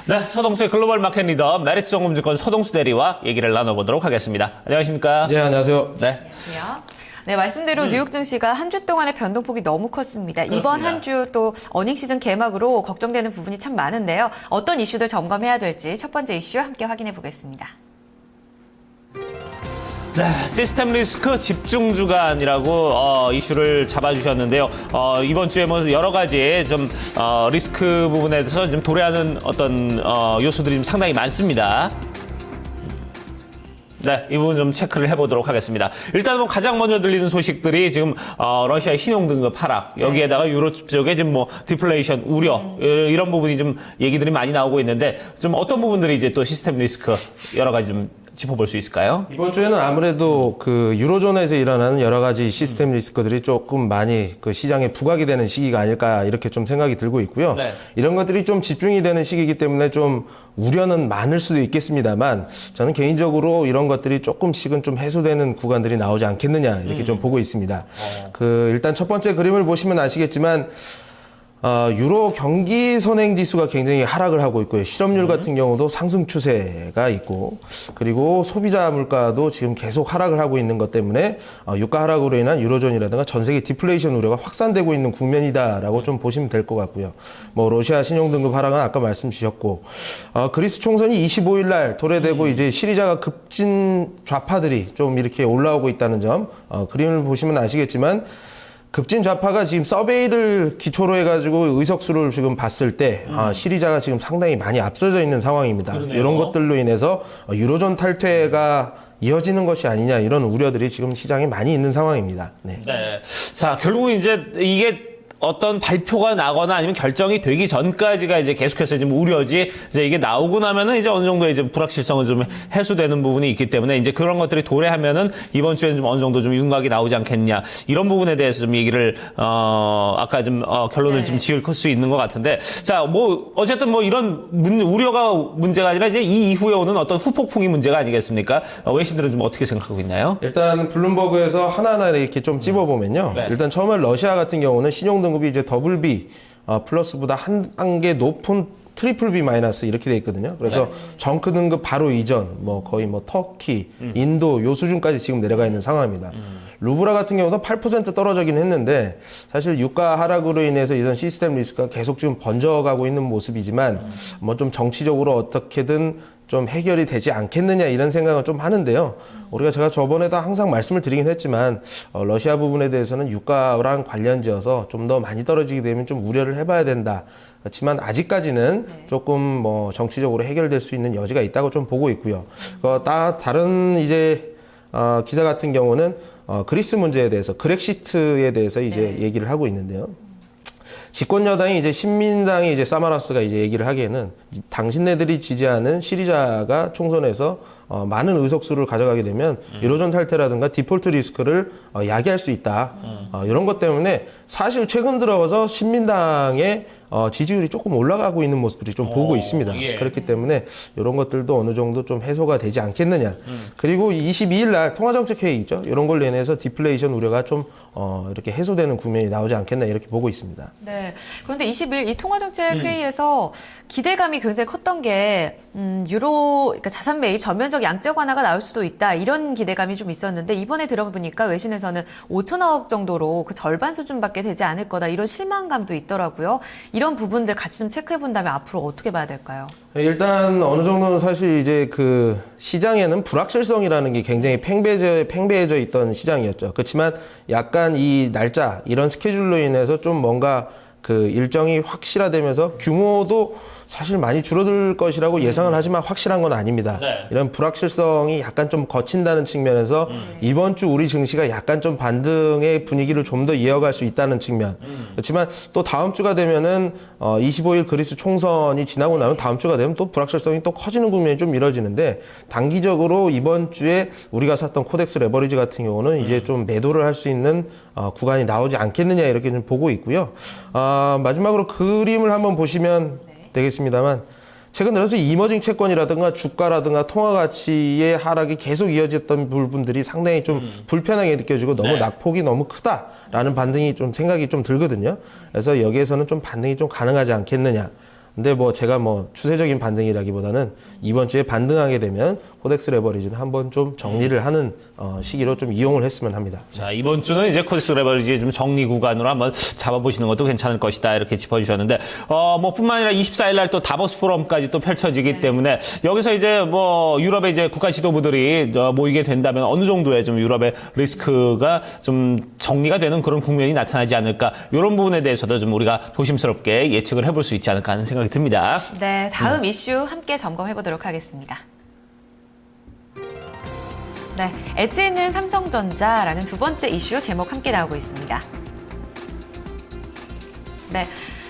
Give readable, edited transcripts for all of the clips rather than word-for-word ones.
네, 서동수의 글로벌 마켓 리더 메리츠 정금증권 서동수 대리와 얘기를 나눠보도록 하겠습니다. 안녕하십니까? 네, 안녕하세요. 네. 안녕하세요. 네, 말씀대로 뉴욕 증시가 한 주 동안의 변동폭이 너무 컸습니다. 이번 한 주 또 어닝 시즌 개막으로 걱정되는 부분이 참 많은데요. 어떤 이슈들 점검해야 될지 첫 번째 이슈 함께 확인해 보겠습니다. 네, 시스템 리스크 집중 주간이라고 이슈를 잡아주셨는데요. 이번 주에 뭐 여러 가지 좀 리스크 부분에 대해서 좀 도래하는 어떤 요소들이 좀 상당히 많습니다. 네, 이 부분 좀 체크를 해보도록 하겠습니다. 일단 뭐 가장 먼저 들리는 소식들이 지금 러시아의 신용 등급 하락, 여기에다가 유로 쪽에 지금 뭐 디플레이션 우려 이런 부분이 좀 얘기들이 많이 나오고 있는데 좀 어떤 부분들이 이제 또 시스템 리스크 여러 가지 좀 짚어볼 수 있을까요? 이번 주에는 아무래도 그 유로존에서 일어나는 여러 가지 시스템 리스크들이 조금 많이 그 시장에 부각이 되는 시기가 아닐까 이렇게 좀 생각이 들고 있고요. 네. 이런 것들이 좀 집중이 되는 시기이기 때문에 좀 우려는 많을 수도 있겠습니다만 저는 개인적으로 이런 것들이 조금씩은 좀 해소되는 구간들이 나오지 않겠느냐 이렇게 좀 보고 있습니다. 그 일단 첫 번째 그림을 보시면 아시겠지만 유로 경기 선행 지수가 굉장히 하락을 하고 있고요. 실업률 같은 경우도 상승 추세가 있고, 그리고 소비자 물가도 지금 계속 하락을 하고 있는 것 때문에 유가 하락으로 인한 유로존이라든가 전 세계 디플레이션 우려가 확산되고 있는 국면이다라고 좀 보시면 될 것 같고요. 뭐 러시아 신용 등급 하락은 아까 말씀 주셨고, 그리스 총선이 25일 날 도래되고 이제 시리자가 급진 좌파들이 좀 이렇게 올라오고 있다는 점, 그림을 보시면 아시겠지만. 급진 좌파가 지금 서베이를 기초로 해가지고 의석수를 지금 봤을 때 시리자가 지금 상당히 많이 앞서져 있는 상황입니다. 그러네요. 이런 것들로 인해서 유로존 탈퇴가 이어지는 것이 아니냐 이런 우려들이 지금 시장에 많이 있는 상황입니다. 네. 네. 자, 결국은 이제 이게 어떤 발표가 나거나 아니면 결정이 되기 전까지가 이제 계속해서 지금 우려지, 이제 이게 나오고 나면은 이제 어느 정도 이제 불확실성은 좀 해소되는 부분이 있기 때문에 이제 그런 것들이 도래하면은 이번 주에는 좀 어느 정도 좀 윤곽이 나오지 않겠냐. 이런 부분에 대해서 좀 얘기를, 아까 좀, 결론을 좀 지을 수 있는 것 같은데. 자, 뭐, 어쨌든 뭐 이런 우려가 문제가 아니라 이제 이 이후에 오는 어떤 후폭풍이 문제가 아니겠습니까? 외신들은 좀 어떻게 생각하고 있나요? 일단 블룸버그에서 하나하나 이렇게 좀 찝어보면요. 네. 일단 처음에 러시아 같은 경우는 신용 등급이 이제 더블 B 플러스보다 한 단계 높은 트리플 B 마이너스 이렇게 돼 있거든요. 그래서 정크 등급 바로 이전, 뭐 거의 뭐 터키, 인도 요 수준까지 지금 내려가 있는 상황입니다. 루브라 같은 경우도 8% 떨어지긴 했는데 사실 유가 하락으로 인해서 이런 시스템 리스크가 계속 지금 번져가고 있는 모습이지만 뭐 좀 정치적으로 어떻게든 좀 해결이 되지 않겠느냐 이런 생각을 좀 하는데요. 우리가 제가 저번에도 항상 말씀을 드리긴 했지만 러시아 부분에 대해서는 유가랑 관련지어서 좀 더 많이 떨어지게 되면 좀 우려를 해봐야 된다. 그렇지만 아직까지는 조금 뭐 정치적으로 해결될 수 있는 여지가 있다고 좀 보고 있고요. 다른 이제 기사 같은 경우는 그리스 문제에 대해서 그렉시트에 대해서 이제 얘기를 하고 있는데요. 집권 여당이 이제 신민당이 이제 사마라스가 이제 얘기를 하기에는 당신네들이 지지하는 시리자가 총선에서 많은 의석수를 가져가게 되면 유로존 탈퇴라든가 디폴트 리스크를 야기할 수 있다. 이런 것 때문에 사실 최근 들어서 신민당의 지지율이 조금 올라가고 있는 모습들이 좀 보고 있습니다. 예. 그렇기 때문에 이런 것들도 어느 정도 좀 해소가 되지 않겠느냐. 그리고 22일 날 통화정책회의 있죠. 이런 걸로 인해서 디플레이션 우려가 좀 이렇게 해소되는 국면이 나오지 않겠나 이렇게 보고 있습니다. 네. 그런데 20일 이 통화정책 회의에서 기대감이 굉장히 컸던 게 유로 그러니까 자산 매입 전면적 양적 완화가 나올 수도 있다 이런 기대감이 좀 있었는데 이번에 들어보니까 외신에서는 5천억 정도로 그 절반 수준밖에 되지 않을 거다 이런 실망감도 있더라고요. 이런 부분들 같이 좀 체크해 본다면 앞으로 어떻게 봐야 될까요? 일단 어느 정도는 사실 이제 그 시장에는 불확실성이라는 게 굉장히 팽배해져 있던 시장이었죠. 그렇지만 약간 이 날짜 이런 스케줄로 인해서 좀 뭔가 그 일정이 확실화되면서 규모도 사실 많이 줄어들 것이라고 예상을 하지만 확실한 건 아닙니다. 네. 이런 불확실성이 약간 좀 거친다는 측면에서 이번 주 우리 증시가 약간 좀 반등의 분위기를 좀 더 이어갈 수 있다는 측면. 그렇지만 또 다음 주가 되면은 25일 그리스 총선이 지나고 나면 다음 주가 되면 또 불확실성이 또 커지는 국면이 좀 이뤄지는데 단기적으로 이번 주에 우리가 샀던 코덱스 레버리지 같은 경우는 이제 좀 매도를 할 수 있는 구간이 나오지 않겠느냐 이렇게 좀 보고 있고요. 마지막으로 그림을 한번 보시면 되겠습니다만 최근 들어서 이머징 채권이라든가 주가라든가 통화 가치의 하락이 계속 이어졌던 부분들이 상당히 좀 불편하게 느껴지고 너무 낙폭이 너무 크다라는 반등이 좀 생각이 좀 들거든요. 그래서 여기에서는 좀 반등이 좀 가능하지 않겠느냐. 근데 뭐 제가 뭐 추세적인 반등이라기보다는 이번 주에 반등하게 되면 코덱스 레버리지는 한번 좀 정리를 하는 시기로 좀 이용을 했으면 합니다. 자, 이번 주는 이제 코덱스 레버리지 좀 정리 구간으로 한번 잡아보시는 것도 괜찮을 것이다. 이렇게 짚어주셨는데, 뭐 뿐만 아니라 24일 날 또 다보스 포럼까지 또 펼쳐지기 때문에 여기서 이제 뭐 유럽의 이제 국가 지도부들이 모이게 된다면 어느 정도의 좀 유럽의 리스크가 좀 정리가 되는 그런 국면이 나타나지 않을까. 이런 부분에 대해서도 좀 우리가 조심스럽게 예측을 해볼 수 있지 않을까 하는 생각이 듭니다. 네, 다음 이슈 함께 점검해 보도록 하겠습니다. 네, 엣지 있는 삼성전자라는 두 번째 이슈 제목 함께 나오고 있습니다. 네.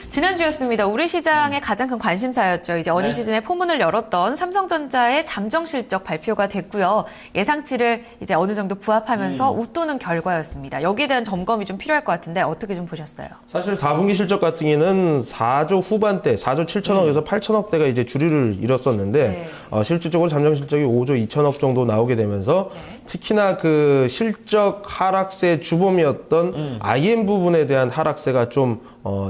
지난주였습니다. 우리 시장의 가장 큰 관심사였죠. 이제 어닝 시즌에 포문을 열었던 삼성전자의 잠정 실적 발표가 됐고요. 예상치를 이제 어느 정도 부합하면서 웃도는 결과였습니다. 여기에 대한 점검이 좀 필요할 것 같은데 어떻게 좀 보셨어요? 사실 4분기 실적 같은 경우는 4조 후반대, 4조 7천억에서 8천억대가 이제 주류를 이뤘었는데 실질적으로 잠정 실적이 5조 2천억 정도 나오게 되면서 특히나 그 실적 하락세 주범이었던 IM 부분에 대한 하락세가 좀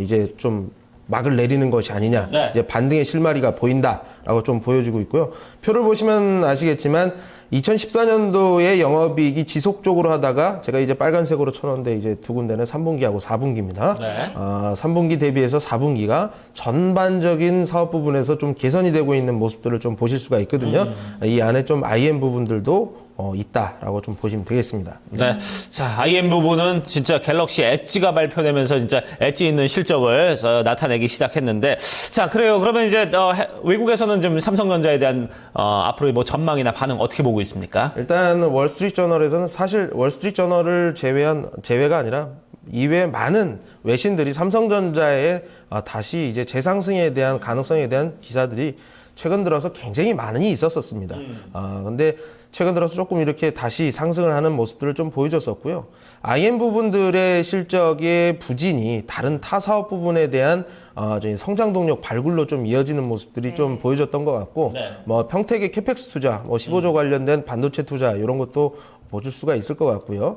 이제 좀 막을 내리는 것이 아니냐. 네. 이제 반등의 실마리가 보인다라고 좀 보여지고 있고요. 표를 보시면 아시겠지만 2014년도에 영업이익이 지속적으로 하다가 제가 이제 빨간색으로 쳐놓은데 이제 두 군데는 3분기하고 4분기입니다. 네. 3분기 대비해서 4분기가 전반적인 사업 부분에서 좀 개선이 되고 있는 모습들을 좀 보실 수가 있거든요. 이 안에 좀 IM 부분들도 있다라고 좀 보시면 되겠습니다. 네. 자, IM 부분은 진짜 갤럭시 엣지가 발표되면서 진짜 엣지 있는 실적을 나타내기 시작했는데, 자, 그래요. 그러면 이제, 외국에서는 좀 삼성전자에 대한, 앞으로의 뭐 전망이나 반응 어떻게 보고 있습니까? 일단 월스트리트저널에서는 사실 월스트리트저널을 제외가 아니라 이외에 많은 외신들이 삼성전자의 다시 이제 재상승에 대한 가능성에 대한 기사들이 최근 들어서 굉장히 많이 있었습니다. 근데 최근 들어서 조금 이렇게 다시 상승을 하는 모습들을 좀 보여줬었고요. IM 부분들의 실적의 부진이 다른 타 사업 부분에 대한 성장 동력 발굴로 좀 이어지는 모습들이 좀 보여졌던 것 같고, 뭐 평택의 캐펙스 투자, 뭐 15조 관련된 반도체 투자 이런 것도 보실 수가 있을 것 같고요.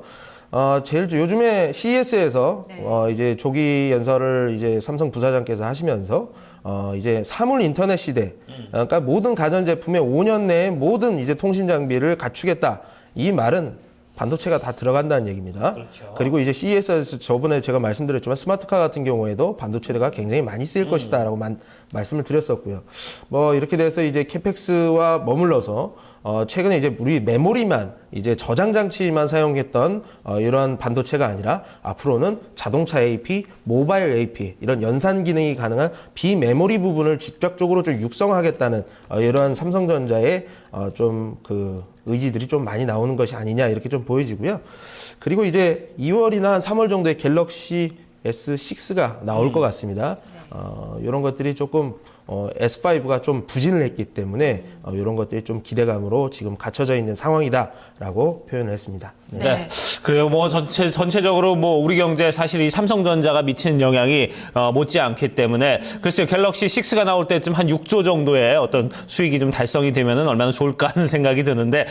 제일 요즘에 CES에서 이제 조기 연설을 이제 삼성 부사장께서 하시면서 이제 사물 인터넷 시대, 그러니까 모든 가전제품에 5년 내에 모든 이제 통신 장비를 갖추겠다. 이 말은 반도체가 다 들어간다는 얘기입니다. 그렇죠. 그리고 이제 CES에서 저번에 제가 말씀드렸지만 스마트카 같은 경우에도 반도체가 굉장히 많이 쓰일 것이다라고 말씀을 드렸었고요. 뭐 이렇게 돼서 이제 캐펙스와 머물러서 최근에 이제 우리 메모리만 이제 저장 장치만 사용했던 이러한 반도체가 아니라 앞으로는 자동차 AP, 모바일 AP 이런 연산 기능이 가능한 비메모리 부분을 직접적으로 좀 육성하겠다는 이러한 삼성전자의 좀 그 의지들이 좀 많이 나오는 것이 아니냐 이렇게 좀 보여지고요. 그리고 이제 2월이나 3월 정도에 갤럭시 S6가 나올 것 같습니다. 이런 것들이 조금 S5가 좀 부진을 했기 때문에 이런 것들이 좀 기대감으로 지금 갖춰져 있는 상황이다라고 표현을 했습니다. 네. 그래요. 뭐 전체적으로 뭐 우리 경제에 사실 이 삼성전자가 미치는 영향이 못지않기 때문에 글쎄요. 갤럭시 6가 나올 때쯤 한 6조 정도의 어떤 수익이 좀 달성이 되면은 얼마나 좋을까 하는 생각이 드는데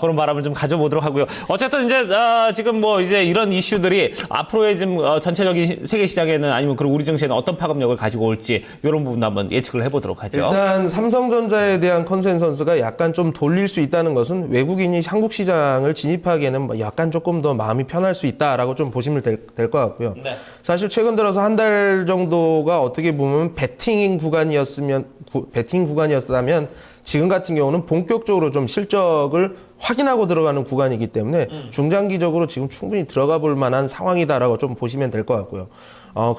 그런 바람을 좀 가져보도록 하고요. 어쨌든 이제 지금 뭐 이제 이런 이슈들이 앞으로의 지금 전체적인 세계 시장에는 아니면 그리고 우리 증시에는 어떤 파급력을 가지고 올지 이런 부분도 한번 예측을 해보도록 하죠. 일단 삼성전자에 대한 컨센서스가 약간 좀 돌릴 수 있다는 것은 외국인이 한국 시장을 진입하기에는 약간 조금 더 마음이 편할 수 있다라고 좀 보시면 될 것 같고요. 네. 사실 최근 들어서 한 달 정도가 어떻게 보면 베팅 구간이었다면 지금 같은 경우는 본격적으로 좀 실적을 확인하고 들어가는 구간이기 때문에 중장기적으로 지금 충분히 들어가 볼 만한 상황이다라고 좀 보시면 될 것 같고요.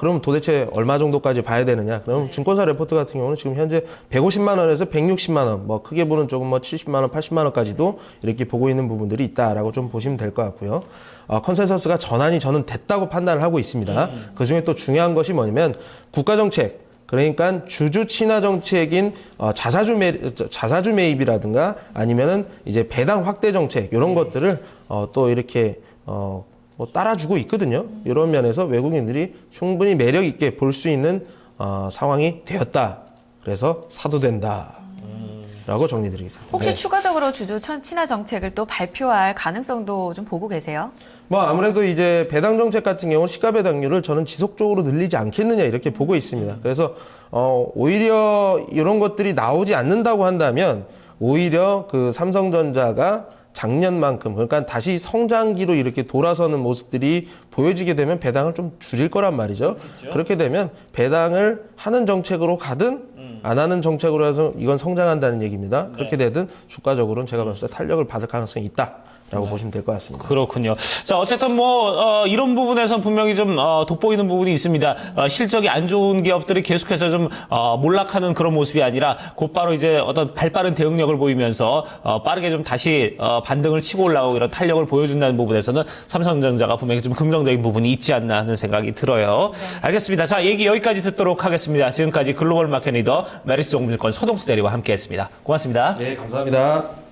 그럼 도대체 얼마 정도까지 봐야 되느냐? 그럼 증권사 레포트 같은 경우는 지금 현재 150만 원에서 160만 원, 뭐 크게 보는 쪽은 뭐 70만 원, 80만 원까지도 이렇게 보고 있는 부분들이 있다라고 좀 보시면 될 것 같고요. 컨센서스가 전환이 저는 됐다고 판단을 하고 있습니다. 그 중에 또 중요한 것이 뭐냐면 국가정책, 그러니까 주주 친화 정책인 자사주 매입이라든가 아니면은 이제 배당 확대 정책 이런 것들을 또 이렇게 뭐 따라주고 있거든요. 이런 면에서 외국인들이 충분히 매력 있게 볼 수 있는 상황이 되었다. 그래서 사도 된다. 라고 정리드리겠습니다. 혹시 네. 추가적으로 주주 친화 정책을 또 발표할 가능성도 좀 보고 계세요? 뭐 아무래도 이제 배당 정책 같은 경우는 시가 배당률을 저는 지속적으로 늘리지 않겠느냐 이렇게 보고 있습니다. 그래서 오히려 이런 것들이 나오지 않는다고 한다면 오히려 그 삼성전자가 작년만큼 그러니까 다시 성장기로 이렇게 돌아서는 모습들이 보여지게 되면 배당을 좀 줄일 거란 말이죠. 그렇게 되면 배당을 하는 정책으로 가든 안 하는 정책으로 해서 이건 성장한다는 얘기입니다. 그렇게 되든 주가적으로는 제가 봤을 때 탄력을 받을 가능성이 있다라고 보시면 될 것 같습니다. 그렇군요. 자, 어쨌든 뭐, 이런 부분에서 분명히 좀, 돋보이는 부분이 있습니다. 실적이 안 좋은 기업들이 계속해서 좀, 몰락하는 그런 모습이 아니라 곧바로 이제 어떤 발빠른 대응력을 보이면서, 빠르게 좀 다시, 반등을 치고 올라오고 이런 탄력을 보여준다는 부분에서는 삼성전자가 분명히 좀 긍정적인 부분이 있지 않나 하는 생각이 들어요. 알겠습니다. 자, 얘기 여기까지 듣도록 하겠습니다. 지금까지 글로벌 마켓 리더 메리츠 종무증권 서동수 대리와 함께 했습니다. 고맙습니다. 네, 감사합니다.